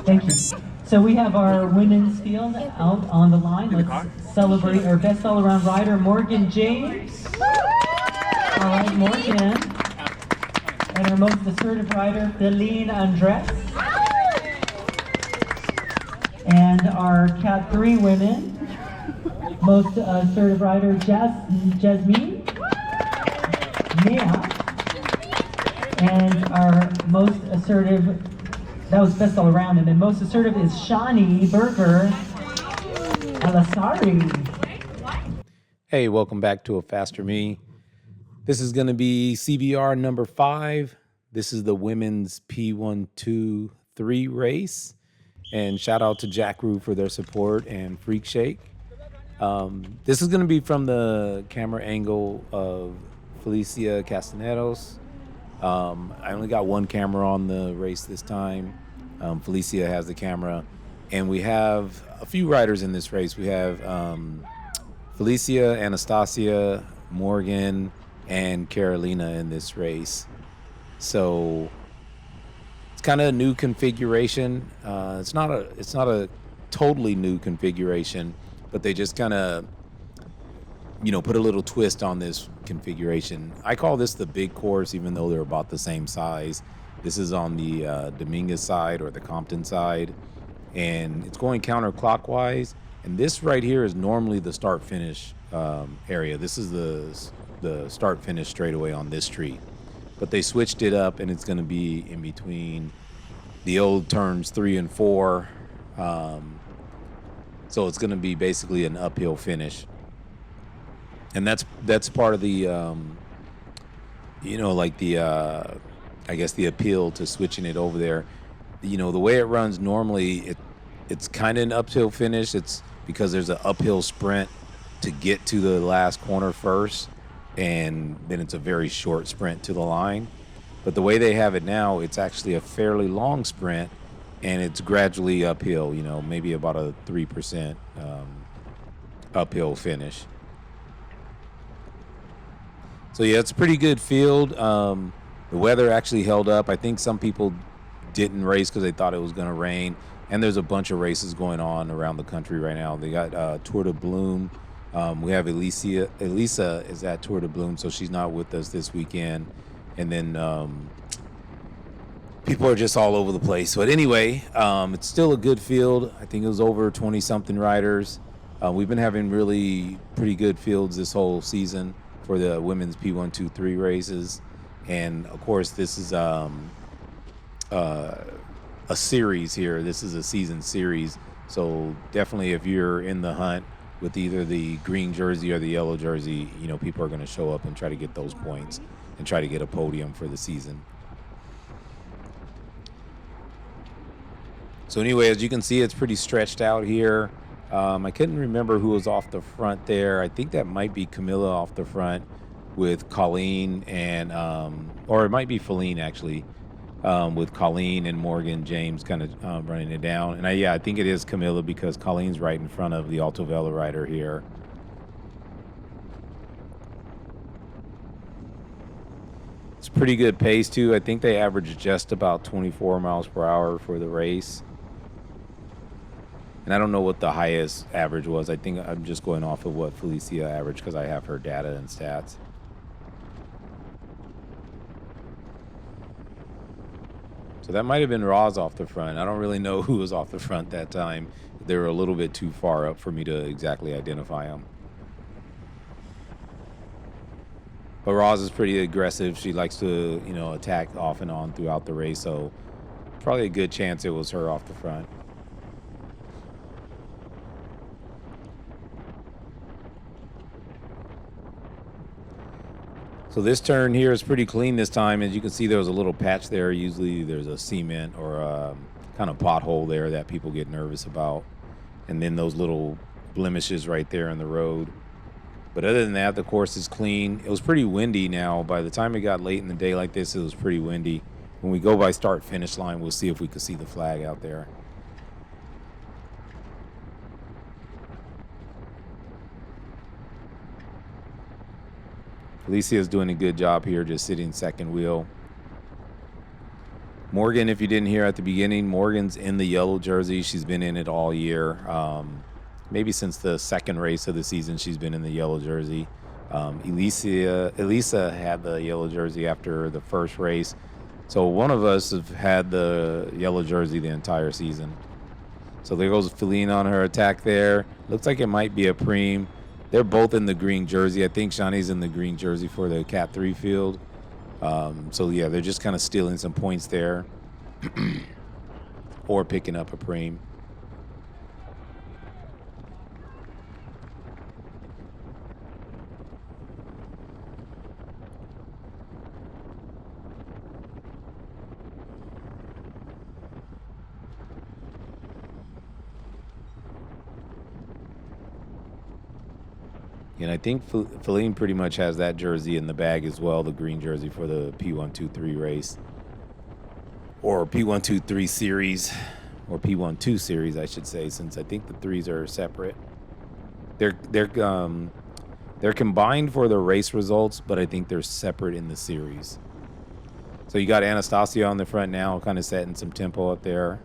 Thank you. So we have our women's field out on the line. Let's celebrate our best all-around rider, Morgan James. All right, Morgan. And our most assertive rider, Feline Andres. And our Cat 3 women, most assertive rider, Jasmine. Mia. And our most assertive, that was best all around, and then most assertive is Shani Berger Alasari. Hey, welcome back to A Faster Me. This is going to be CBR number 5. This is the women's P123 race. And shout out to Jack Rue for their support and Freak Shake. This is going to be from the camera angle of Felicia Castanedos. I only got one camera on the race this time. Felicia has the camera. And we have a few riders in this race. We have Felicia, Anastasia, Morgan, and Carolina in this race. So it's kind of a new configuration. It's not a totally new configuration, but they just kind of, put a little twist on this configuration. I call this the big course, even though they're about the same size. This is on the Dominguez side or the Compton side, and it's going counterclockwise. And this right here is normally the start-finish area. This is the start-finish straightaway on this street. But they switched it up, and it's going to be in between the old turns 3 and 4. So it's going to be basically an uphill finish. And that's part of the, I guess the appeal to switching it over there. The way it runs normally, it's kind of an uphill finish. It's because there's an uphill sprint to get to the last corner first, and then it's a very short sprint to the line. But the way they have it now, it's actually a fairly long sprint, and it's gradually uphill, maybe about a 3% uphill finish. So yeah, it's a pretty good field. The weather actually held up. I think some people didn't race because they thought it was going to rain. And there's a bunch of races going on around the country right now. They got Tour de Bloom. We have Elisa is at Tour de Bloom, so she's not with us this weekend. And then people are just all over the place. But anyway, it's still a good field. I think it was over 20-something riders. We've been having really pretty good fields this whole season for the women's P123 races. And, of course, this is a series here. This is a season series. So definitely if you're in the hunt with either the green jersey or the yellow jersey, people are going to show up and try to get those points and try to get a podium for the season. So anyway, as you can see, it's pretty stretched out here. I couldn't remember who was off the front there. I think that might be Camilla off the front with Colleen and, or it might be Feline actually, with Colleen and Morgan James kind of running it down. And I think it is Camilla because Colleen's right in front of the Alto Vela rider here. It's pretty good pace too. I think they averaged just about 24 miles per hour for the race. And I don't know what the highest average was. I think I'm just going off of what Felicia averaged because I have her data and stats. So that might have been Roz off the front. I don't really know who was off the front that time. They were a little bit too far up for me to exactly identify them. But Roz is pretty aggressive. She likes to, attack off and on throughout the race. So probably a good chance it was her off the front. So this turn here is pretty clean this time. As you can see, there was a little patch there. Usually there's a cement or a kind of pothole there that people get nervous about. And then those little blemishes right there in the road. But other than that, the course is clean. It was pretty windy now. By the time it got late in the day like this, it was pretty windy. When we go by start-finish line, we'll see if we can see the flag out there. Alicia is doing a good job here, just sitting second wheel. Morgan, if you didn't hear at the beginning, Morgan's in the yellow jersey. She's been in it all year. Maybe since the second race of the season, she's been in the yellow jersey. Elisa had the yellow jersey after the first race. So one of us have had the yellow jersey the entire season. So there goes Feline on her attack there. Looks like it might be a preem. They're both in the green jersey. I think Shani's in the green jersey for the Cat 3 field. So yeah, they're just kind of stealing some points there or picking up a preem. And I think Feline pretty much has that jersey in the bag as well, the green jersey for the P123 race. Or P123 series, or P12 series, I should say, since I think the threes are separate. They're combined for the race results, but I think they're separate in the series. So you got Anastasia on the front now, kind of setting some tempo up there.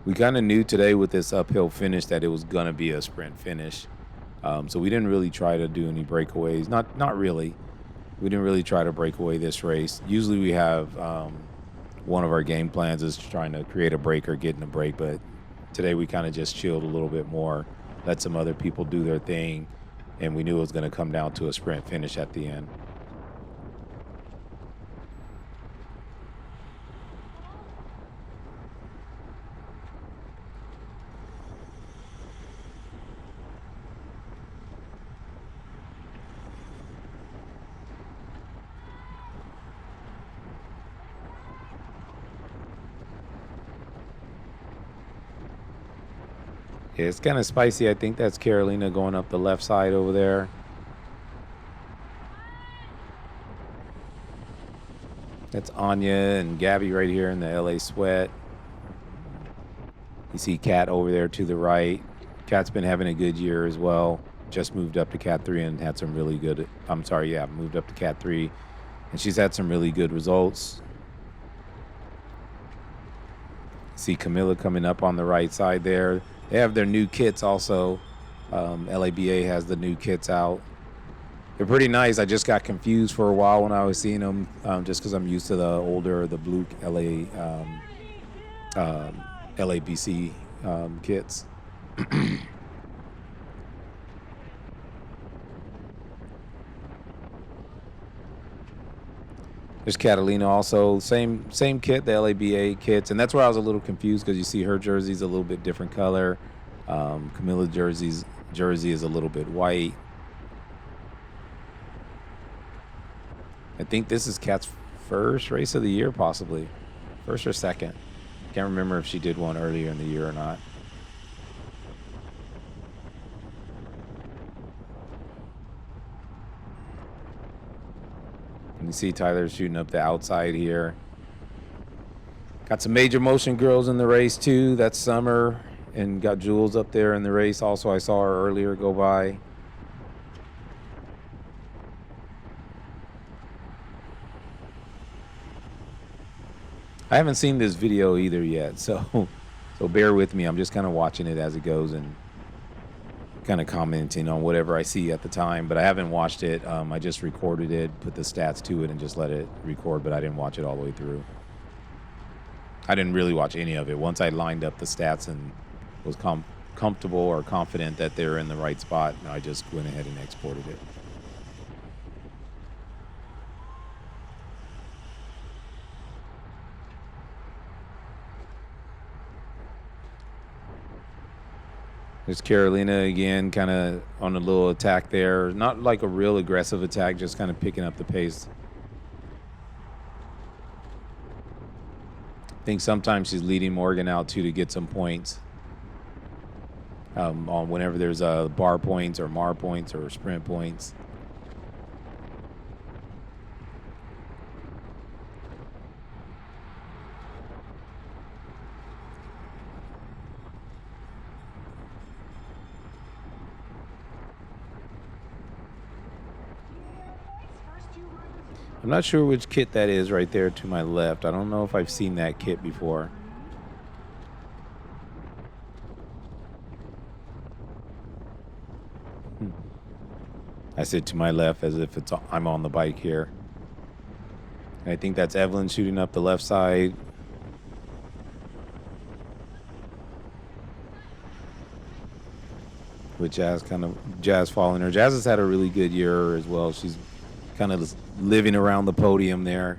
We kind of knew today with this uphill finish that it was going to be a sprint finish. So we didn't really try to do any breakaways. Not really. We didn't really try to break away this race. Usually we have one of our game plans is trying to create a break or getting a break. But today we kind of just chilled a little bit more, let some other people do their thing. And we knew it was going to come down to a sprint finish at the end. Yeah, it's kind of spicy. I think that's Carolina going up the left side over there. That's Anya and Gabby right here in the LA Sweat. You see Kat over there to the right. Kat's been having a good year as well. Just moved up to Cat 3 and had some really good, moved up to Cat 3. And she's had some really good results. See Camilla coming up on the right side there. They have their new kits also. LABA has the new kits out. They're pretty nice. I just got confused for a while when I was seeing them, just because I'm used to the blue LABC kits. There's Catalina also, same kit, the LABA kits, and that's where I was a little confused because you see her jersey's a little bit different color. Camilla's jersey is a little bit white. I think this is Kat's first race of the year, possibly. First or second. Can't remember if she did one earlier in the year or not. And you see Tyler shooting up the outside here. Got some major motion girls in the race too. That's Summer, and got Jules up there in the race. Also, I saw her earlier go by. I haven't seen this video either yet, so bear with me. I'm just kind of watching it as it goes and kind of commenting on whatever I see at the time, but I haven't watched it. I just recorded it, put the stats to it, and just let it record, but I didn't watch it all the way through. I didn't really watch any of it. Once I lined up the stats and was comfortable or confident that they're in the right spot, I just went ahead and exported it. There's Carolina again, kind of on a little attack there. Not like a real aggressive attack, just kind of picking up the pace. I think sometimes she's leading Morgan out too to get some points. On whenever there's bar points or mar points or sprint points. I'm not sure which kit that is right there to my left. I don't know if I've seen that kit before. I said to my left as if I'm on the bike here. And I think that's Evelyn shooting up the left side. With Jazz following her. Jazz has had a really good year as well. She's kind of living around the podium there.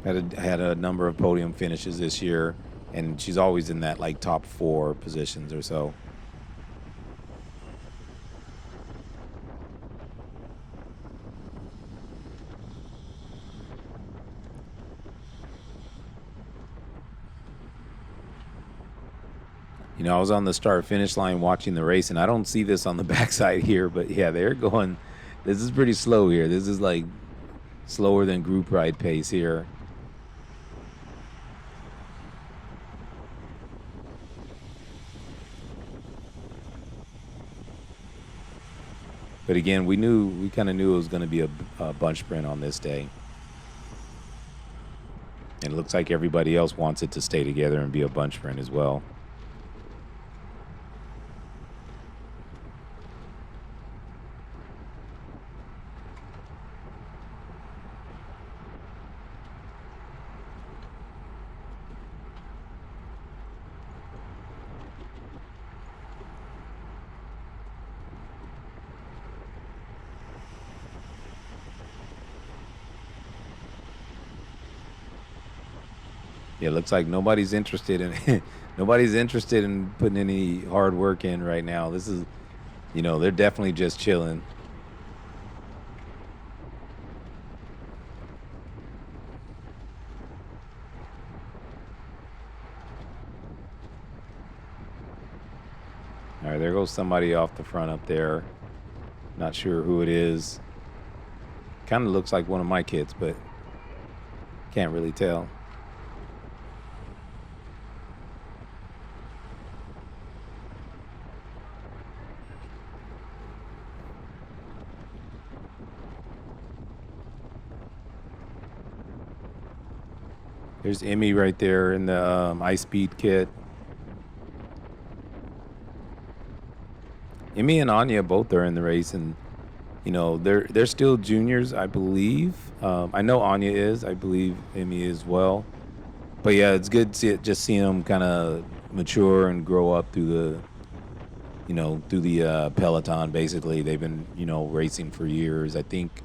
Had a number of podium finishes this year, and she's always in that like top 4 positions or so. You know, I was on the start-finish line watching the race, and I don't see this on the backside here, but yeah, they're going. This is pretty slow here. This is like slower than group ride pace here. But again, we kind of knew it was going to be a bunch sprint on this day. And it looks like everybody else wants it to stay together and be a bunch sprint as well. Yeah, it looks like nobody's interested in putting any hard work in right now. This is, you know, they're definitely just chilling. All right, there goes somebody off the front up there. Not sure who it is. Kind of looks like one of my kids, but can't really tell. There's Emmy right there in the ice speed kit. Emmy and Anya both are in the race, and you know they're still juniors, I believe. I know Anya is. I believe Emmy is well. But yeah, it's good to just seeing them kind of mature and grow up through the peloton. Basically, they've been racing for years. I think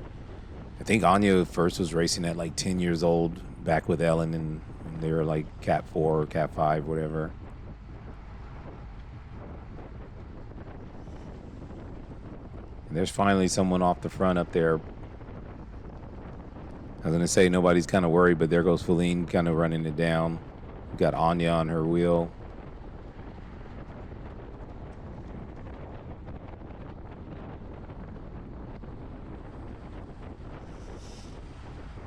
Anya first was racing at like 10 years old back with Ellen, and they were like Cat 4 or Cat 5, whatever. And there's finally someone off the front up there. I was going to say nobody's kind of worried, but there goes Feline kind of running it down. We've got Anya on her wheel.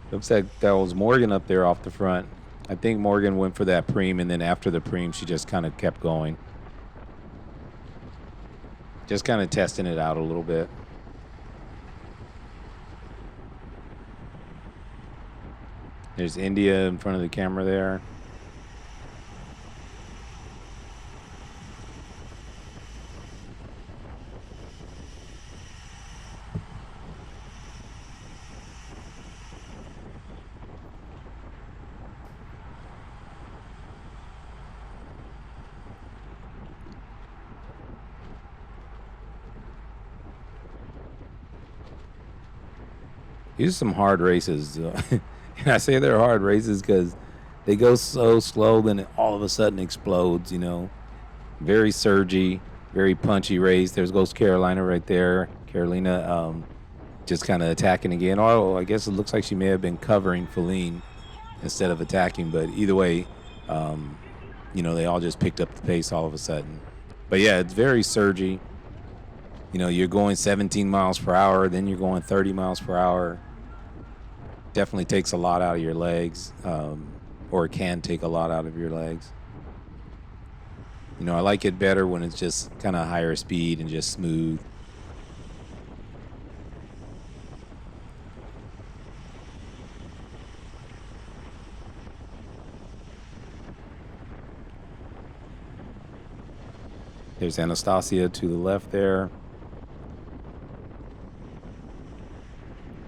Looks like that was Morgan up there off the front. I think Morgan went for that preem, and then after the preem, she just kind of kept going. Just kind of testing it out a little bit. There's India in front of the camera there. These are some hard races. And I say they're hard races because they go so slow, then it all of a sudden explodes, Very surgy, very punchy race. There goes Carolina right there. Carolina just kind of attacking again. Oh, I guess it looks like she may have been covering Feline instead of attacking. But either way, they all just picked up the pace all of a sudden. But, yeah, it's very surgy. You're going 17 miles per hour, then you're going 30 miles per hour. Definitely takes a lot out of your legs, or it can take a lot out of your legs. I like it better when it's just kind of higher speed and just smooth. There's Anastasia to the left there.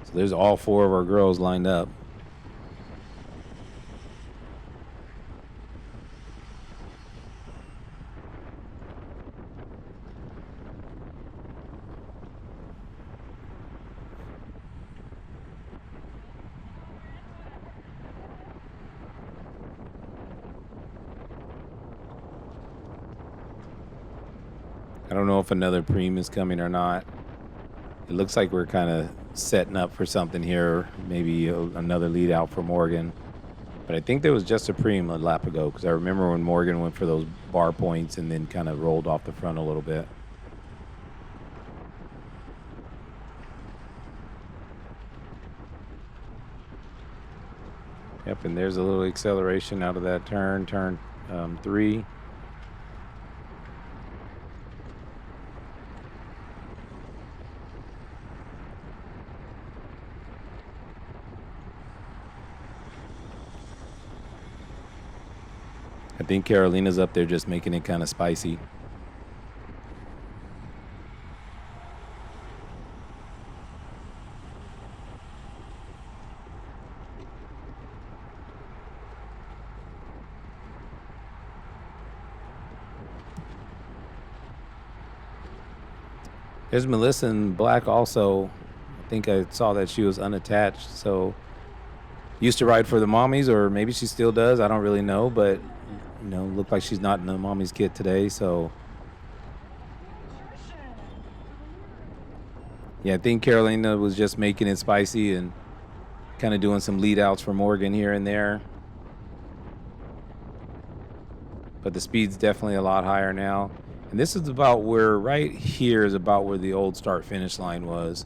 So there's all 4 of our girls lined up. I don't know if another preem is coming or not. It looks like we're kind of setting up for something here, maybe another lead out for Morgan. But I think there was just a preem a lap ago, because I remember when Morgan went for those bar points and then kind of rolled off the front a little bit. Yep, and there's a little acceleration out of that turn 3. I think Carolina's up there just making it kind of spicy. There's Melissa in black also. I think I saw that she was unattached. So used to ride for the mommies, or maybe she still does. I don't really know, but looked like she's not in the mommy's kit today. So yeah, I think Carolina was just making it spicy and kind of doing some lead outs for Morgan here and there. But the speed's definitely a lot higher now. And this is about where, right here is about where the old start finish line was.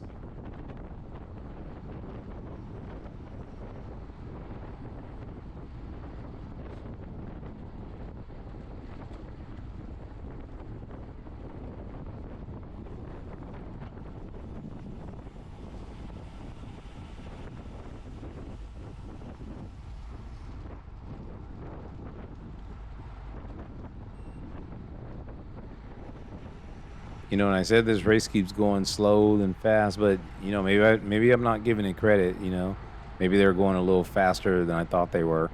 And I said this race keeps going slow and fast, but maybe I'm not giving it credit. Maybe they're going a little faster than I thought they were.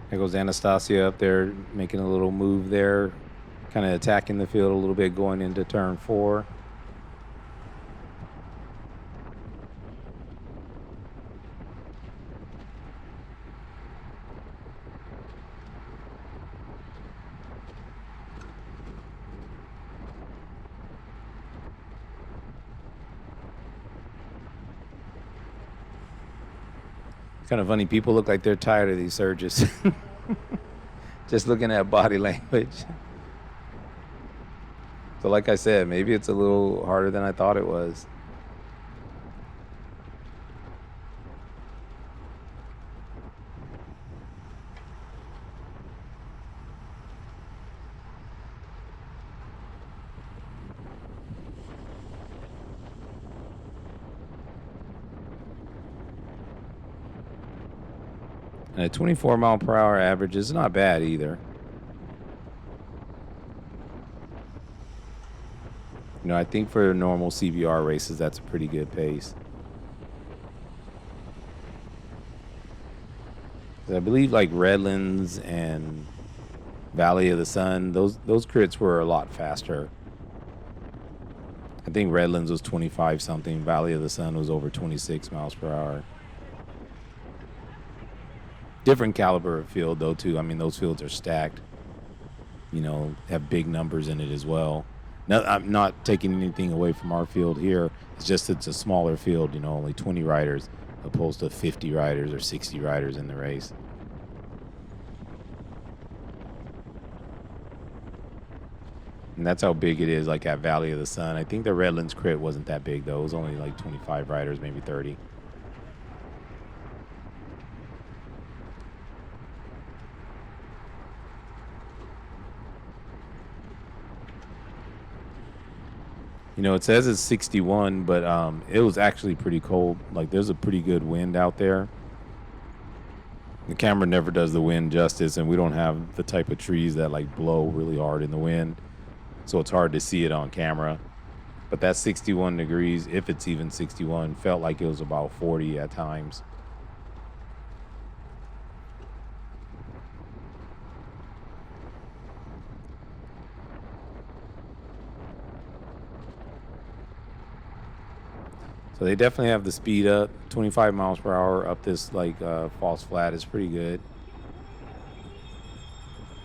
There goes Anastasia up there making a little move there, kind of attacking the field a little bit going into turn 4. Kind of funny. People look like they're tired of these surges. Just looking at body language. So like I said, maybe it's a little harder than I thought it was. And a 24 mile per hour average is not bad either. I think for normal CBR races, that's a pretty good pace. I believe like Redlands and Valley of the Sun, those crits were a lot faster. I think Redlands was 25 something. Valley of the Sun was over 26 miles per hour. Different caliber of field though too. I mean, those fields are stacked. have big numbers in it as well. No, I'm not taking anything away from our field here. It's just it's a smaller field, only 20 riders opposed to 50 riders or 60 riders in the race. And that's how big it is, like at Valley of the Sun. I think the Redlands Crit wasn't that big, though. It was only like 25 riders, maybe 30. It says it's 61, but it was actually pretty cold. Like, there's a pretty good wind out there. The camera never does the wind justice, and we don't have the type of trees that, like, blow really hard in the wind. So it's hard to see it on camera. But that 61 degrees, if it's even 61, felt like it was about 40 at times. So they definitely have the speed up. 25 miles per hour up this false flat is pretty good.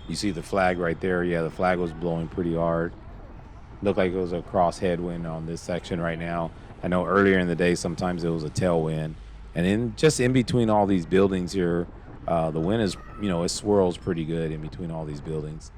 You see the flag right there. Yeah, the flag was blowing pretty hard. Looked like it was a cross headwind on this section right now. I know earlier in the day sometimes it was a tailwind. And in between all these buildings here, the wind is, it swirls pretty good in between all these buildings.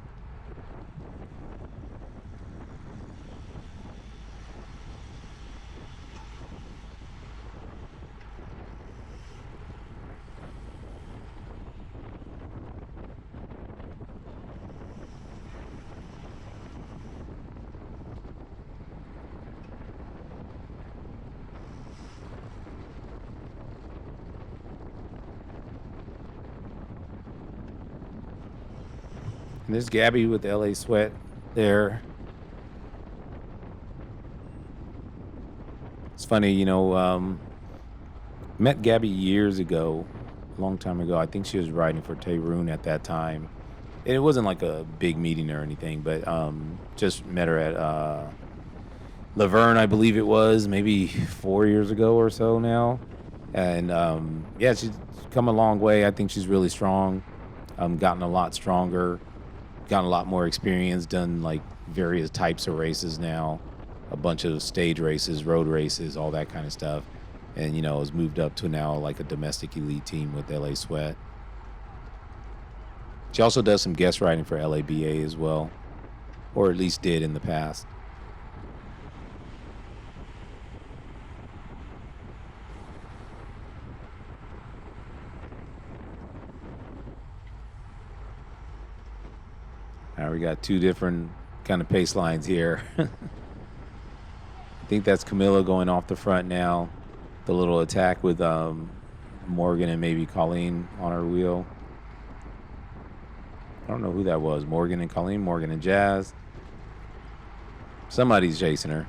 And there's Gabby with LA Sweat there. It's funny, met Gabby years ago, a long time ago. I think she was riding for Tayroon at that time. And it wasn't like a big meeting or anything, but just met her at Laverne, I believe it was, maybe 4 years ago or so now. And yeah, she's come a long way. I think she's really strong, gotten a lot stronger, gotten a lot more experience, done like various types of races now, a bunch of stage races, road races, all that kind of stuff. And, has moved up to now like a domestic elite team with LA Sweat. She also does some guest riding for LABA as well, or at least did in the past. Now we got two different kind of pace lines here. I think that's Camilla going off the front now. The little attack with Morgan and maybe Colleen on her wheel. I don't know who that was. Morgan and Colleen, Morgan and Jazz. Somebody's chasing her.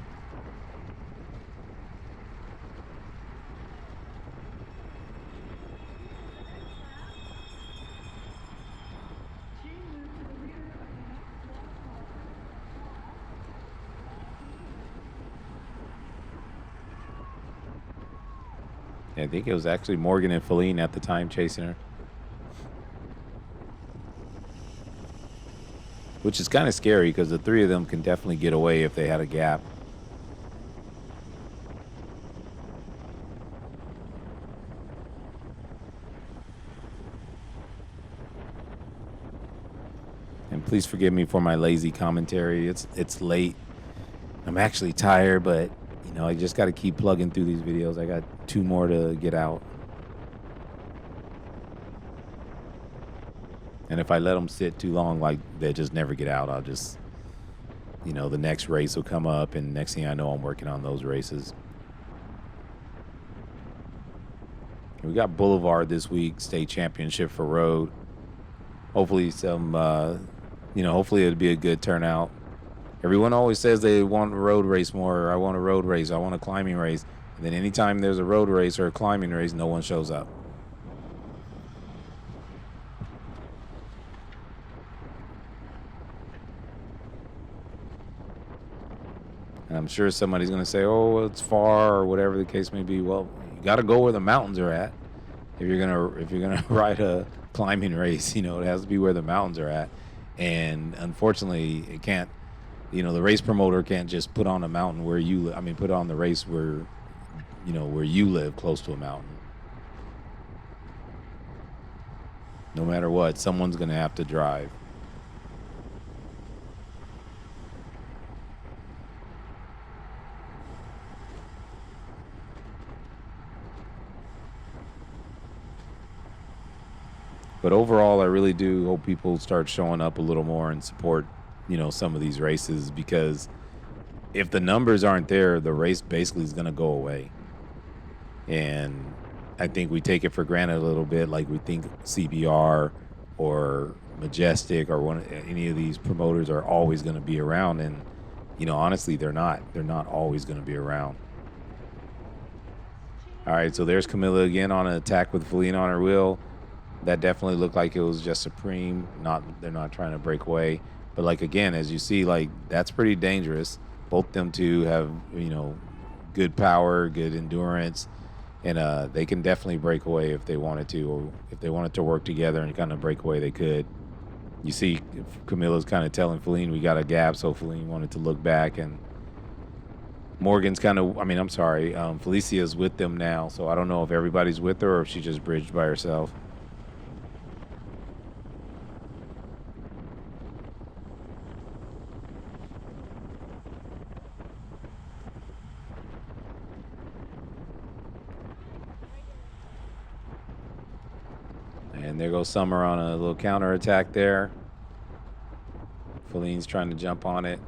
I think it was actually Morgan and Feline at the time chasing her. Which is kind of scary because the three of them can definitely get away if they had a gap. And please forgive me for my lazy commentary. It's late. I'm actually tired, but I just got to keep plugging through these videos. I got 2 more to get out. And if I let them sit too long, like they just never get out, I'll just, the next race will come up, and next thing I know, I'm working on those races. We got Boulevard this week, state championship for road. Hopefully hopefully it'll be a good turnout. Everyone always says they want a road race more. I want a road race. I want a climbing race. And then anytime there's a road race or a climbing race, no one shows up. And I'm sure somebody's going to say, oh, it's far or whatever the case may be. Well, you got to go where the mountains are at. If you're gonna ride a climbing race, it has to be where the mountains are at. And unfortunately, it can't. The race promoter can't just put on a mountain where put on the race where where you live close to a mountain. No matter what, someone's going to have to drive. But overall, I really do hope people start showing up a little more and support, some of these races, because if the numbers aren't there, the race basically is going to go away. And I think we take it for granted a little bit, like we think CBR or Majestic or any of these promoters are always going to be around. And, honestly, they're not. They're not always going to be around. All right, so there's Camilla again on an attack with Feline on her wheel. That definitely looked like it was just Supreme. They're not trying to break away. But, like, again, as you see, like, that's pretty dangerous. Both them two have, good power, good endurance. And they can definitely break away if they wanted to. Or if they wanted to work together and kind of break away, they could. You see Camilla's kind of telling Feline we got a gap, so Feline wanted to look back. And Morgan's Felicia's with them now. So I don't know if everybody's with her or if she just bridged by herself. And there goes Summer on a little counter attack there. Feline's trying to jump on it.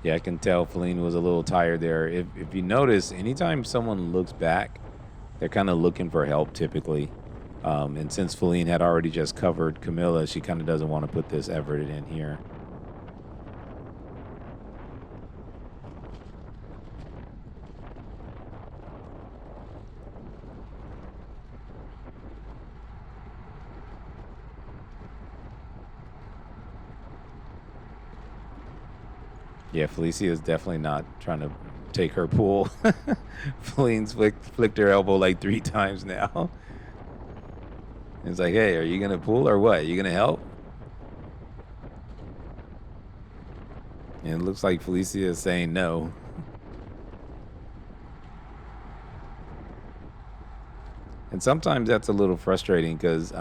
Yeah, I can tell Feline was a little tired there. If you notice, anytime someone looks back, they're kind of looking for help typically. And since Feline had already just covered Camilla, she kind of doesn't want to put this effort in here. Yeah, Felicia is definitely not trying to take her pull. Feline's flicked her elbow like 3 times now. It's like, hey, are you going to pull or what? Are you going to help? And it looks like Felicia is saying no. And sometimes that's a little frustrating because,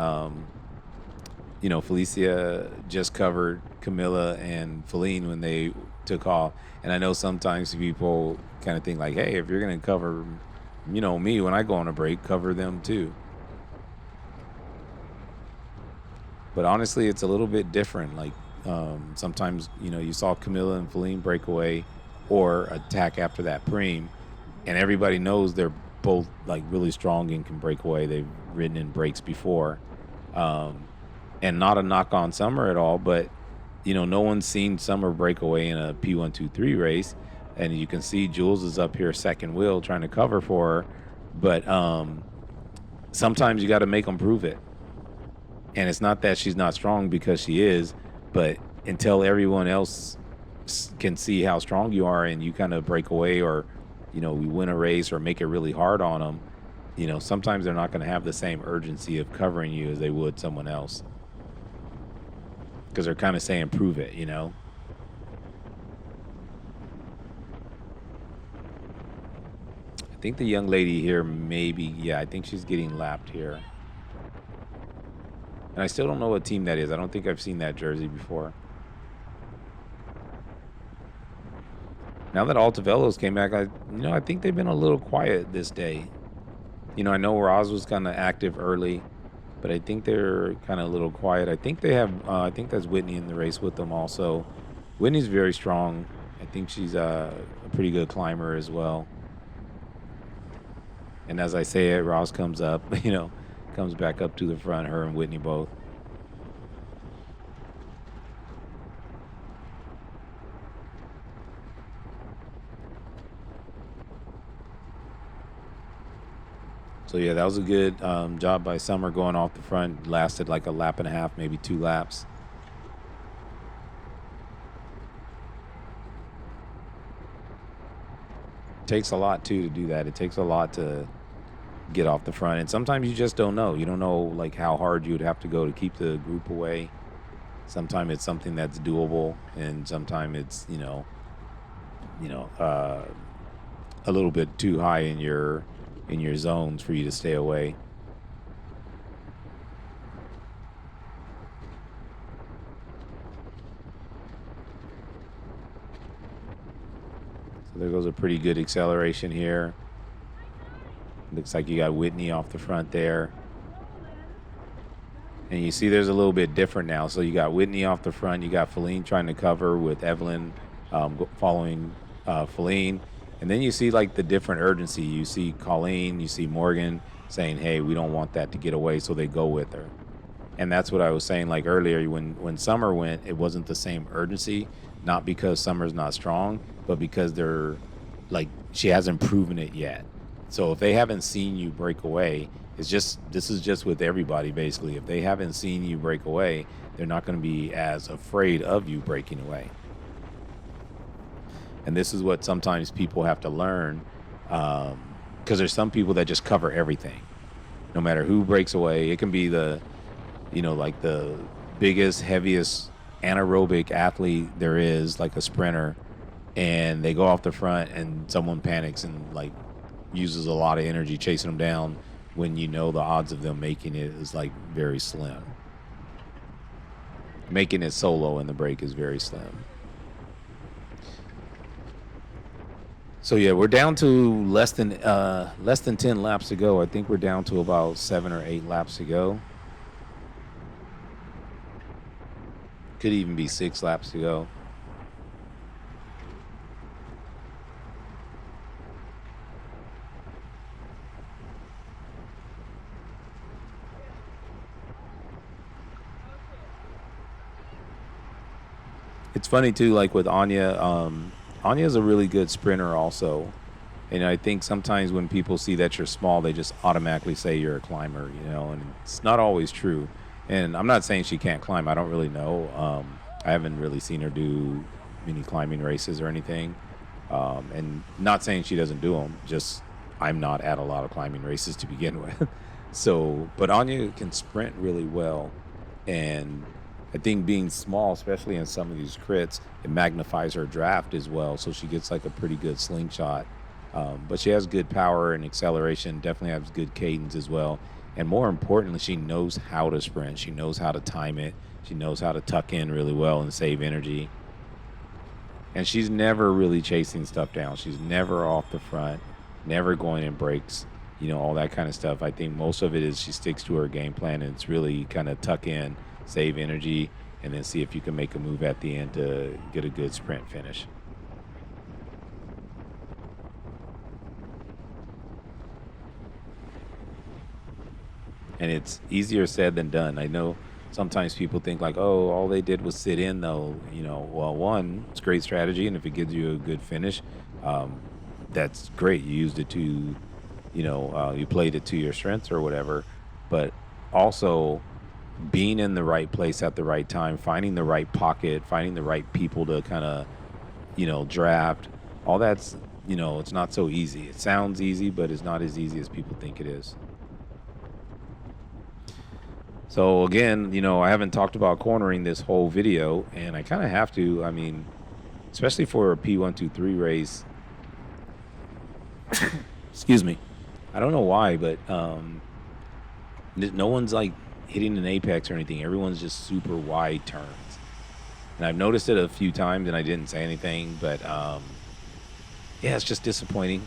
Felicia just covered Camilla and Feline when they took off. And I know sometimes people kind of think like, hey, if you're going to cover, me when I go on a break, cover them too. But honestly, it's a little bit different. Like sometimes, you saw Camilla and Feline break away or attack after that preem, and everybody knows they're both like really strong and can break away. They've ridden in breaks before. And not a knock on Summer at all, but no one's seen Summer break away in a P123 race, and you can see Jules is up here second wheel trying to cover for her, but sometimes you got to make them prove it. And it's not that she's not strong, because she is, but until everyone else can see how strong you are and you kind of break away, or we win a race or make it really hard on them, sometimes they're not going to have the same urgency of covering you as they would someone else. Because they're kind of saying, prove it, I think the young lady here I think she's getting lapped here. And I still don't know what team that is. I don't think I've seen that jersey before. Now that Altavelos came back, I think they've been a little quiet this day. I know Roz was kind of active early, but I think they're kind of a little quiet. I think they have, I think that's Whitney in the race with them also. Whitney's very strong. I think she's a pretty good climber as well. And as I say it, Ross comes up, comes back up to the front, her and Whitney both. So yeah, that was a good job by Summer going off the front. Lasted like a lap and a half, maybe 2 laps. takes a lot too to do that. It takes a lot to get off the front, and sometimes you just don't know. You don't know like how hard you would have to go to keep the group away. Sometimes it's something that's doable, and sometimes it's a little bit too high in your zones for you to stay away. So there goes a pretty good acceleration here. Looks like you got Whitney off the front there. And you see there's a little bit different now. So you got Whitney off the front. You got Feline trying to cover with Evelyn following Feline. And then you see like the different urgency. You see Colleen, you see Morgan saying, hey, we don't want that to get away, so they go with her. And that's what I was saying like earlier. When Summer went, it wasn't the same urgency, not because Summer's not strong, but because they're like, she hasn't proven it yet. So if they haven't seen you break away, this is just with everybody basically. If they haven't seen you break away, they're not going to be as afraid of you breaking away. And this is what sometimes people have to learn, because there's some people that just cover everything. No matter who breaks away, it can be the biggest, heaviest anaerobic athlete there is, like a sprinter, and they go off the front and someone panics and like uses a lot of energy chasing them down, when the odds of them making it is like very slim. Making it solo in the break is very slim. So yeah, we're down to less than 10 laps to go. I think we're down to about 7 or 8 laps to go. Could even be 6 laps to go. It's funny too, like with Anya. Anya's a really good sprinter also. And I think sometimes when people see that you're small, they just automatically say you're a climber, and it's not always true. And I'm not saying she can't climb. I don't really know. I haven't really seen her do many climbing races or anything. And not saying she doesn't do them, just I'm not at a lot of climbing races to begin with. So, but Anya can sprint really well. And I think being small, especially in some of these crits, it magnifies her draft as well. So she gets like a pretty good slingshot. But she has good power and acceleration, definitely has good cadence as well. And more importantly, she knows how to sprint. She knows how to time it. She knows how to tuck in really well and save energy. And she's never really chasing stuff down. She's never off the front, never going in breaks, all that kind of stuff. I think most of it is she sticks to her game plan, and it's really kind of tuck in, save energy, and then see if you can make a move at the end to get a good sprint finish. And it's easier said than done. I know sometimes people think like, oh, all they did was sit in though. Well, one, it's great strategy, and if it gives you a good finish, that's great. You used it to, you played it to your strengths or whatever. But also, being in the right place at the right time, finding the right pocket, finding the right people to kind of, draft, all that's, it's not so easy. It sounds easy, but it's not as easy as people think it is. So again, I haven't talked about cornering this whole video, and I kind of have to. I mean, especially for a P123 race. Excuse me. I don't know why, but no one's like hitting an apex or anything. Everyone's just super wide turns. And I've noticed it a few times, and I didn't say anything, but yeah, it's just disappointing.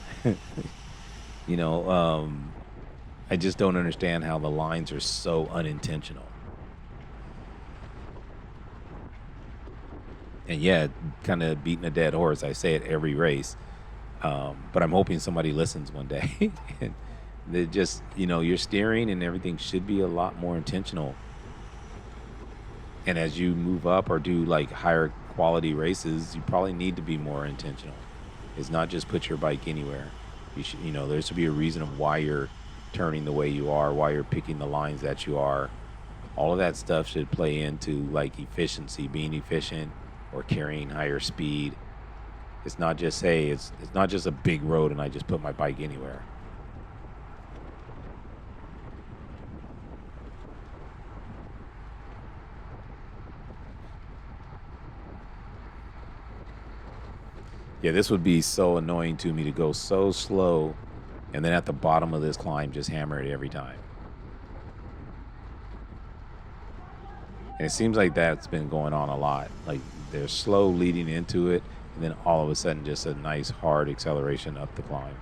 I just don't understand how the lines are so unintentional. And yeah, kind of beating a dead horse. I say it every race. But I'm hoping somebody listens one day. And they just, your steering and everything should be a lot more intentional. And as you move up or do like higher quality races, you probably need to be more intentional. It's not just put your bike anywhere. You should, there should be a reason of why you're turning the way you are, why you're picking the lines that you are. All of that stuff should play into like efficiency, being efficient or carrying higher speed. It's not just, hey, it's not just a big road and I just put my bike anywhere. Yeah, this would be so annoying to me to go so slow and then at the bottom of this climb just hammer it every time. And it seems like that's been going on a lot. Like they're slow leading into it, and then all of a sudden just a nice hard acceleration up the climb.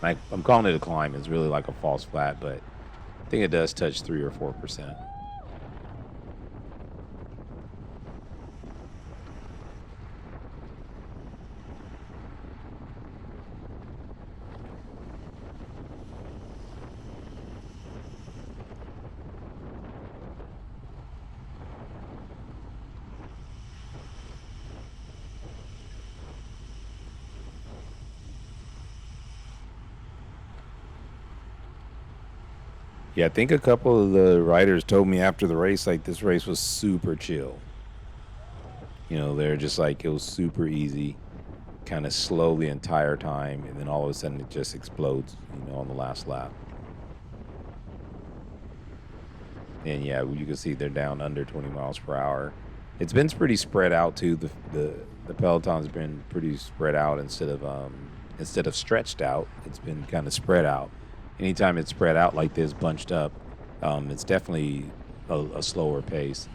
I'm calling it a climb. It's really like a false flat, but I think it does touch 3 or 4%. Yeah, I think a couple of the riders told me after the race, like this race was super chill. You know, they're just like, it was super easy, kind of slow the entire time, and then all of a sudden it just explodes, you know, on the last lap. And yeah, you can see they're down under 20 miles per hour. It's been pretty spread out too. The peloton's been pretty spread out instead of stretched out. It's been kind of spread out. Anytime it's spread out like this, bunched up, it's definitely a slower pace.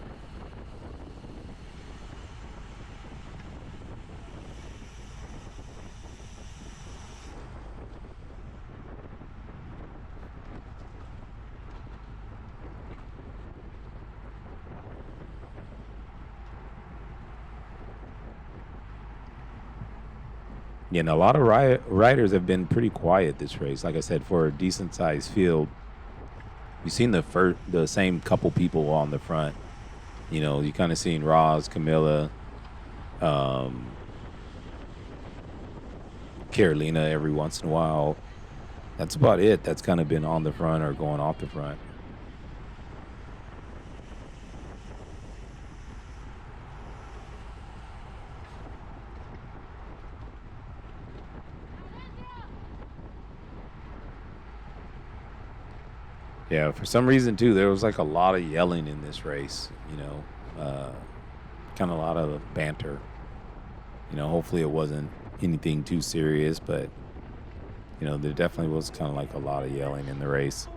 Yeah, and a lot of riders have been pretty quiet this race. Like I said, for a decent sized field, you've seen the same couple people on the front. You know, you kind of seen Roz, Camilla, um, Carolina every once in a while. That's about it. That's kind of been on the front or going off the front. Yeah, for some reason too, there was like a lot of yelling in this race. You know, kind of a lot of banter. You know, hopefully it wasn't anything too serious, but you know, there definitely was kind of like a lot of yelling in the race.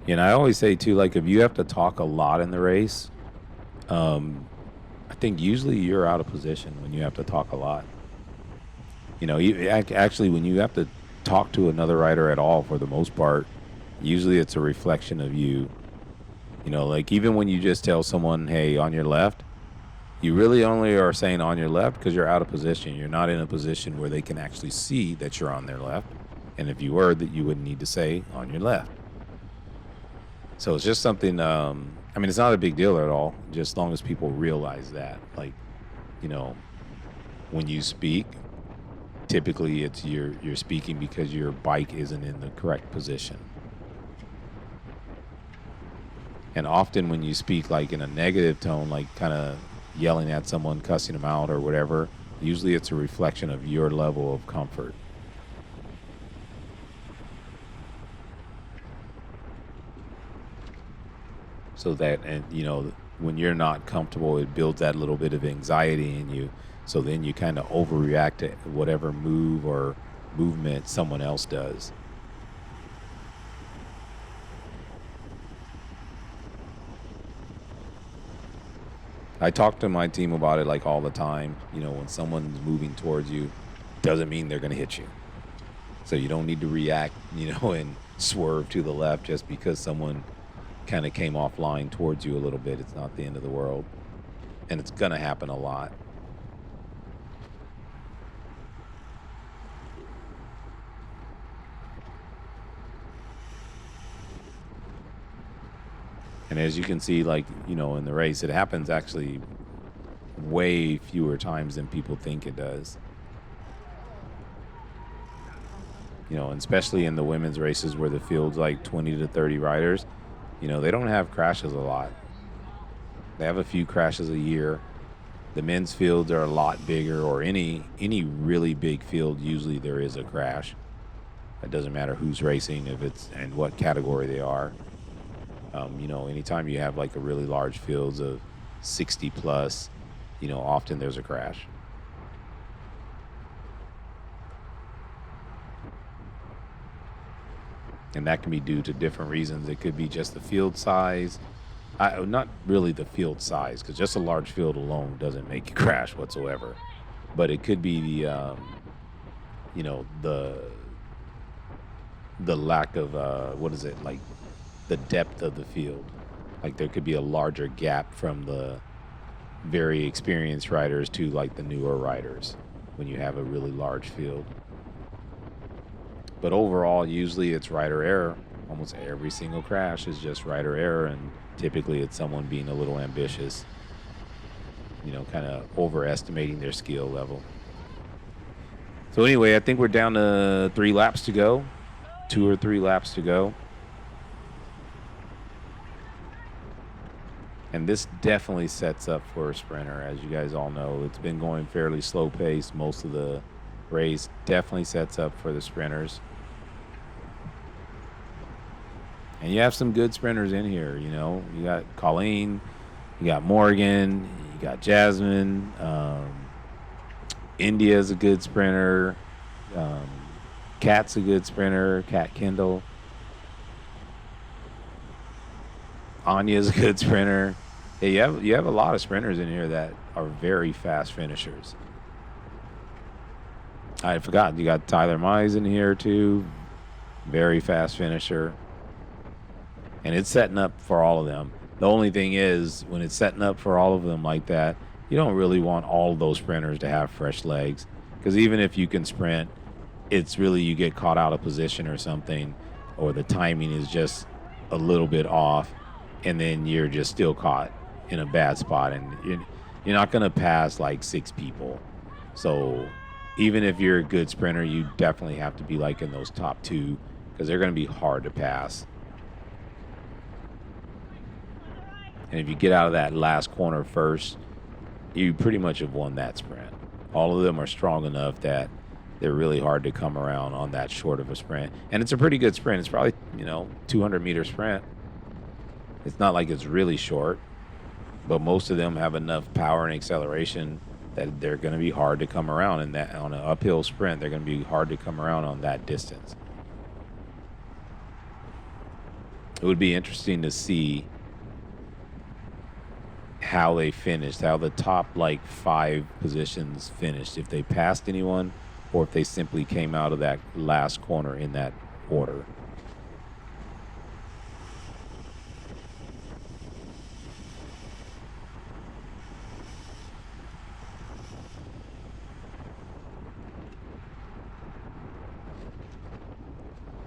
And I always say too, like if you have to talk a lot in the race, I think usually you're out of position when you have to talk a lot. You know, actually when you have to talk to another rider at all, for the most part, usually it's a reflection of you. You know, like even when you just tell someone, "Hey, on your left," you really only are saying on your left because you're out of position. You're not in a position where they can actually see that you're on their left. And if you were, that you wouldn't need to say on your left. So it's just something. I mean, it's not a big deal at all. Just as long as people realize that, like, you know, when you speak, typically it's you're speaking because your bike isn't in the correct position. And often when you speak like in a negative tone, like kind of yelling at someone, cussing them out or whatever, usually it's a reflection of your level of comfort. So that, and you know, when you're not comfortable, it builds that little bit of anxiety in you. So then you kind of overreact to whatever move or movement someone else does. I talk to my team about it like all the time. You know, when someone's moving towards you, doesn't mean they're going to hit you. So you don't need to react, you know, and swerve to the left just because someone kind of came offline towards you a little bit. It's not the end of the world. And it's going to happen a lot. And as you can see, like, in the race, it happens actually way fewer times than people think it does. And especially in the women's races where the field's like 20 to 30 riders, they don't have crashes a lot. They have a few crashes a year. The men's fields are a lot bigger, or any really big field, usually there is a crash. It doesn't matter who's racing, if it's and what category they are. Anytime you have like a really large fields of 60 plus, often there's a crash. And that can be due to different reasons. It could be just the field size. Not really the field size, because just a large field alone doesn't make you crash whatsoever. But it could be the lack of like the depth of the field. Like there could be a larger gap from the very experienced riders to like the newer riders when you have a really large field. But overall, usually it's rider error. Almost every single crash is just rider error, and typically it's someone being a little ambitious, kind of overestimating their skill level. So anyway, I think we're down to 3 laps to go, 2 or 3 laps to go. And this definitely sets up for a sprinter. As you guys all know, it's been going fairly slow pace most of the race. Definitely sets up for the sprinters. And you have some good sprinters in here, You got Colleen, you got Morgan, you got Jasmine. India's a good sprinter. Kat's a good sprinter, Kat Kendall. Anya's a good sprinter. Yeah, you have a lot of sprinters in here that are very fast finishers. I forgot, you got Tyler Mize in here too. Very fast finisher. And it's setting up for all of them. The only thing is, when it's setting up for all of them like that, you don't really want all of those sprinters to have fresh legs. Because even if you can sprint, it's really you get caught out of position or something, or the timing is just a little bit off, and then you're just still caught in a bad spot. And you're not going to pass like 6 people. So even if you're a good sprinter, you definitely have to be like in those top 2, because they're going to be hard to pass. And if you get out of that last corner first, you pretty much have won that sprint. All of them are strong enough that they're really hard to come around on that short of a sprint. And it's a pretty good sprint. It's probably, 200-meter sprint. It's not like it's really short, but most of them have enough power and acceleration that they're going to be hard to come around in that. On an uphill sprint, they're going to be hard to come around on that distance. It would be interesting to see how they finished, how the top 5 positions finished, if they passed anyone or if they simply came out of that last corner in that order.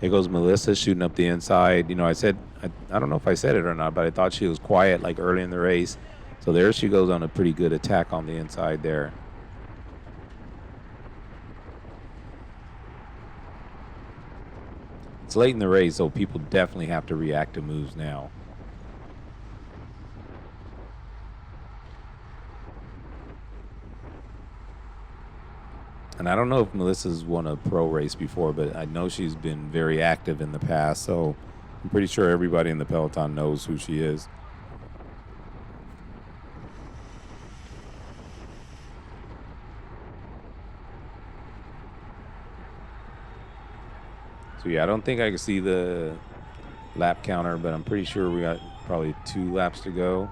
Here goes Melissa shooting up the inside. I said, I don't know if I said it or not, but I thought she was quiet early in the race. So there she goes on a pretty good attack on the inside there. It's late in the race, so people definitely have to react to moves now. And I don't know if Melissa's won a pro race before, but I know she's been very active in the past, so I'm pretty sure everybody in the peloton knows who she is. So yeah, I don't think I can see the lap counter, but I'm pretty sure we got probably 2 laps to go.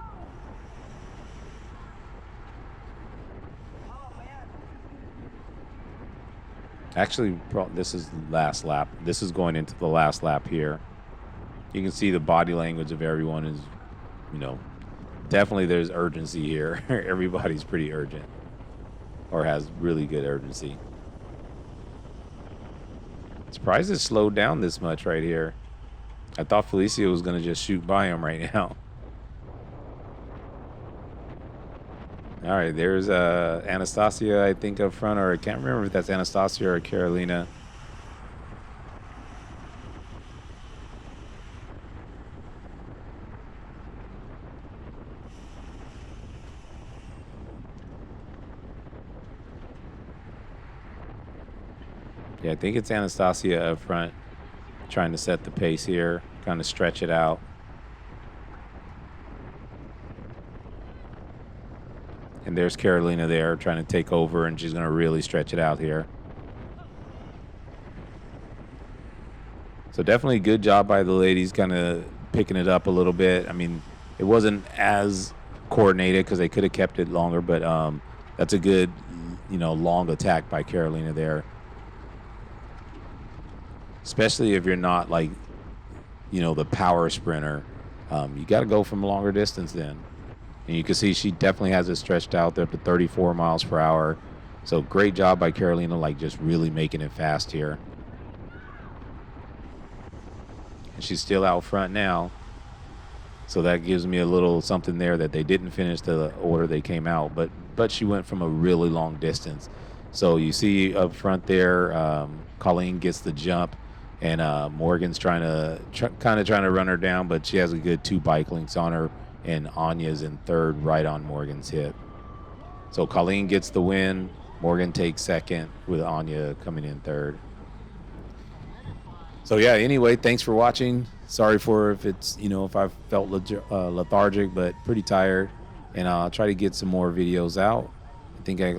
Actually, this is the last lap. This is going into the last lap here. You can see the body language of everyone is, definitely there's urgency here. Everybody's pretty urgent or has really good urgency. Surprised it slowed down this much right here. I thought Felicia was going to just shoot by him right now. All right, there's Anastasia, I think, up front, or I can't remember if that's Anastasia or Carolina. Yeah, I think it's Anastasia up front, trying to set the pace here, kind of stretch it out. And there's Carolina there trying to take over, and she's going to really stretch it out here. So definitely good job by the ladies kind of picking it up a little bit. I mean, it wasn't as coordinated because they could have kept it longer, but that's a good, long attack by Carolina there. Especially if you're not like, the power sprinter. You got to go from a longer distance then. And you can see she definitely has it stretched out there up to 34 miles per hour. So great job by Carolina, like just really making it fast here. And she's still out front now. So that gives me a little something there that they didn't finish the order they came out. But she went from a really long distance. So you see up front there, Colleen gets the jump. And Morgan's trying to run her down, but she has a good 2 bike links on her. And Anya's in third, right on Morgan's hip. So Colleen gets the win. Morgan takes second, with Anya coming in third. So yeah, anyway, thanks for watching. Sorry for if it's, if I felt lethargic, but pretty tired. And I'll try to get some more videos out.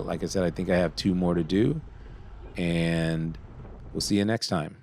Like I said, I think I have 2 more to do. And we'll see you next time.